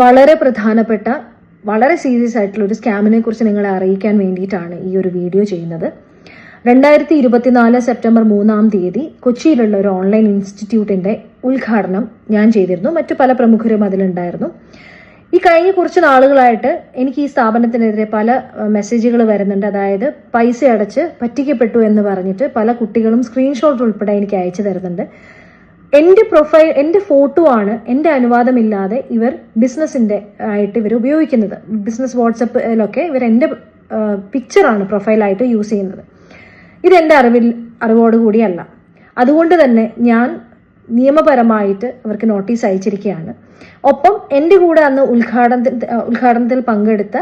വളരെ പ്രധാനപ്പെട്ട വളരെ സീരിയസ് ആയിട്ടുള്ള ഒരു സ്കാമിനെ കുറിച്ച് നിങ്ങളെ അറിയിക്കാൻ വേണ്ടിയിട്ടാണ് ഈ ഒരു വീഡിയോ ചെയ്യുന്നത്. 2024 സെപ്റ്റംബർ 3 കൊച്ചിയിലുള്ള ഒരു ഓൺലൈൻ ഇൻസ്റ്റിറ്റ്യൂട്ടിന്റെ ഉദ്ഘാടനം ഞാൻ ചെയ്തിരുന്നു. മറ്റു പല പ്രമുഖരും അതിലുണ്ടായിരുന്നു. ഈ കഴിഞ്ഞ കുറച്ച് നാളുകളായിട്ട് എനിക്ക് ഈ സ്ഥാപനത്തിനെതിരെ പല മെസ്സേജുകൾ വരുന്നുണ്ട്. അതായത് പൈസ അടച്ച് പറ്റിക്കപ്പെട്ടു എന്ന് പറഞ്ഞിട്ട് പല കുട്ടികളും സ്ക്രീൻഷോട്ട് ഉൾപ്പെടെ എനിക്ക് അയച്ചു തരുന്നുണ്ട്. എന്റെ ഫോട്ടോ ആണ് എന്റെ അനുവാദമില്ലാതെ ഇവർ ബിസിനസിന്റെ ആയിട്ട് ഇവർ ഉപയോഗിക്കുന്നത്. ബിസിനസ് വാട്സപ്പിലൊക്കെ ഇവർ എന്റെ പിക്ചറാണ് പ്രൊഫൈലായിട്ട് യൂസ് ചെയ്യുന്നത്. ഇതെന്റെ അറിവോടുകൂടിയല്ല. അതുകൊണ്ട് തന്നെ ഞാൻ നിയമപരമായിട്ട് അവർക്ക് നോട്ടീസ് അയച്ചിരിക്കുകയാണ്. ഒപ്പം എന്റെ കൂടെ അന്ന് ഉദ്ഘാടനത്തിൽ പങ്കെടുത്ത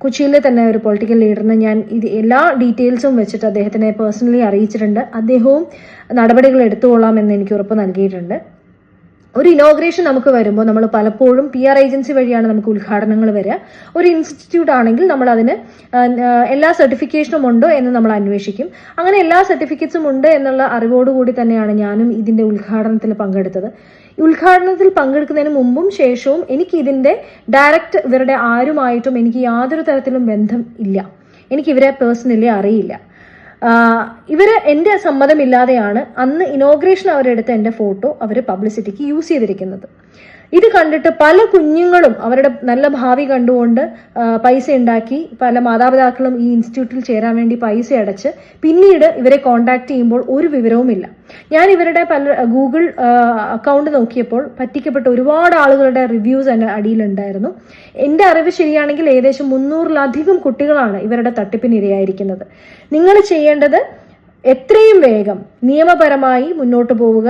കൊച്ചിയിലെ തന്നെ ഒരു പൊളിറ്റിക്കൽ ലീഡറിന് ഞാൻ എല്ലാ ഡീറ്റെയിൽസും വെച്ചിട്ട് അദ്ദേഹത്തിനെ പേഴ്സണലി അറിയിച്ചിട്ടുണ്ട്. അദ്ദേഹവും നടപടികൾ എടുത്തുകൊള്ളാം എന്ന് എനിക്ക് ഉറപ്പ് നൽകിയിട്ടുണ്ട്. ഒരു ഇനോഗ്രേഷൻ നമുക്ക് വരുമ്പോൾ നമ്മൾ പലപ്പോഴും PR ഏജൻസി വഴിയാണ് നമുക്ക് ഉദ്ഘാടനങ്ങൾ വരിക. ഒരു ഇൻസ്റ്റിറ്റ്യൂട്ട് ആണെങ്കിൽ നമ്മൾ അതിന് എല്ലാ സർട്ടിഫിക്കേഷനും ഉണ്ടോ എന്ന് നമ്മൾ അന്വേഷിക്കും. അങ്ങനെ എല്ലാ സർട്ടിഫിക്കറ്റ്സും ഉണ്ട് എന്നുള്ള അറിവോടുകൂടി തന്നെയാണ് ഞാനും ഇതിന്റെ ഉദ്ഘാടനത്തിൽ പങ്കെടുത്തത്. ഉദ്ഘാടനത്തിൽ പങ്കെടുക്കുന്നതിന് മുമ്പും ശേഷവും എനിക്ക് ഇതിന്റെ ഡയറക്റ്റ് ഇവരുടെ ആരുമായിട്ടും എനിക്ക് യാതൊരു തരത്തിലും ബന്ധം ഇല്ല. എനിക്ക് ഇവരെ പേഴ്സണലി അറിയില്ല. ഇവര് എന്റെ സമ്മതമില്ലാതെയാണ് അന്ന് ഇനോഗ്രേഷൻ അവരെടുത്ത എന്റെ ഫോട്ടോ അവര് പബ്ലിസിറ്റിക്ക് യൂസ് ചെയ്തിരിക്കുന്നത്. ഇത് കണ്ടിട്ട് പല കുഞ്ഞുങ്ങളും അവരുടെ നല്ല ഭാവി കണ്ടുകൊണ്ട് പൈസ ഉണ്ടാക്കി പല മാതാപിതാക്കളും ഈ ഇൻസ്റ്റിറ്റ്യൂട്ടിൽ ചേരാൻ വേണ്ടി പൈസ അടച്ച് പിന്നീട് ഇവരെ കോണ്ടാക്ട് ചെയ്യുമ്പോൾ ഒരു വിവരവുമില്ല. ഞാൻ ഇവരുടെ ഗൂഗിൾ അക്കൗണ്ട് നോക്കിയപ്പോൾ പറ്റിക്കപ്പെട്ട ഒരുപാട് ആളുകളുടെ റിവ്യൂസ് എന്റെ അടിയിലുണ്ടായിരുന്നു. എന്റെ അറിവ് ശരിയാണെങ്കിൽ ഏകദേശം 300-ലധികം കുട്ടികളാണ് ഇവരുടെ തട്ടിപ്പിനിരയായിരിക്കുന്നത്. നിങ്ങൾ ചെയ്യേണ്ടത് എത്രയും വേഗം നിയമപരമായി മുന്നോട്ട് പോവുക.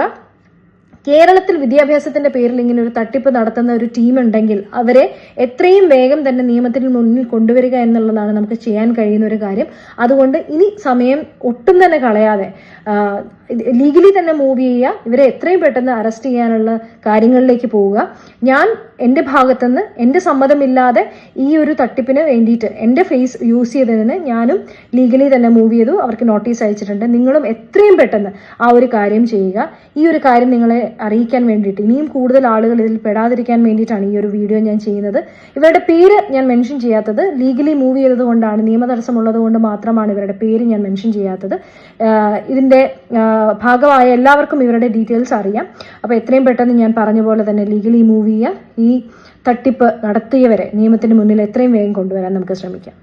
കേരളത്തിൽ വിദ്യാഭ്യാസത്തിന്റെ പേരിൽ ഇങ്ങനെ ഒരു തട്ടിപ്പ് നടത്തുന്ന ഒരു ടീം ഉണ്ടെങ്കിൽ അവരെ എത്രയും വേഗം തന്നെ നിയമത്തിന് മുന്നിൽ കൊണ്ടുവരിക എന്നുള്ളതാണ് നമുക്ക് ചെയ്യാൻ കഴിയുന്ന ഒരു കാര്യം. അതുകൊണ്ട് ഇനി സമയം ഒട്ടും തന്നെ കളയാതെ ലീഗലി തന്നെ മൂവ് ചെയ്യുക. ഇവരെ എത്രയും പെട്ടെന്ന് അറസ്റ്റ് ചെയ്യാനുള്ള കാര്യങ്ങളിലേക്ക് പോവുക. ഞാൻ എന്റെ ഭാഗത്തുനിന്ന് എന്റെ സമ്മതമില്ലാതെ ഈ ഒരു തട്ടിപ്പിന് വേണ്ടിയിട്ട് എന്റെ ഫേസ് യൂസ് ചെയ്തതിന് ഞാനും ലീഗലി തന്നെ മൂവ് ചെയ്തു. അവർക്ക് നോട്ടീസ് അയച്ചിട്ടുണ്ട്. നിങ്ങളും എത്രയും പെട്ടെന്ന് ആ ഒരു കാര്യം ചെയ്യുക. ഈ ഒരു കാര്യം നിങ്ങളെ അറിയിക്കാൻ വേണ്ടിയിട്ട് ഇനിയും കൂടുതൽ ആളുകൾ ഇതിൽ പെടാതിരിക്കാൻ വേണ്ടിയിട്ടാണ് ഈ ഒരു വീഡിയോ ഞാൻ ചെയ്യുന്നത്. ഇവരുടെ പേര് ഞാൻ മെൻഷൻ ചെയ്യാത്തത് ലീഗലി മൂവ് ചെയ്തത് കൊണ്ടാണ്. നിയമതടസ്സമുള്ളത് കൊണ്ട് മാത്രമാണ് ഇവരുടെ പേര് ഞാൻ മെൻഷൻ ചെയ്യാത്തത്. ഇതിന്റെ ഭാഗമായ എല്ലാവർക്കും ഇവരുടെ ഡീറ്റെയിൽസ് അറിയാം. അപ്പൊ എത്രയും പെട്ടെന്ന് ഞാൻ പറഞ്ഞ പോലെ തന്നെ ലീഗലി മൂവ് ചെയ്യുക. ഈ തട്ടിപ്പ് നടത്തിയവരെ നിയമത്തിന് മുന്നിൽ എത്രയും വേഗം കൊണ്ടുവരാൻ നമുക്ക് ശ്രമിക്കാം.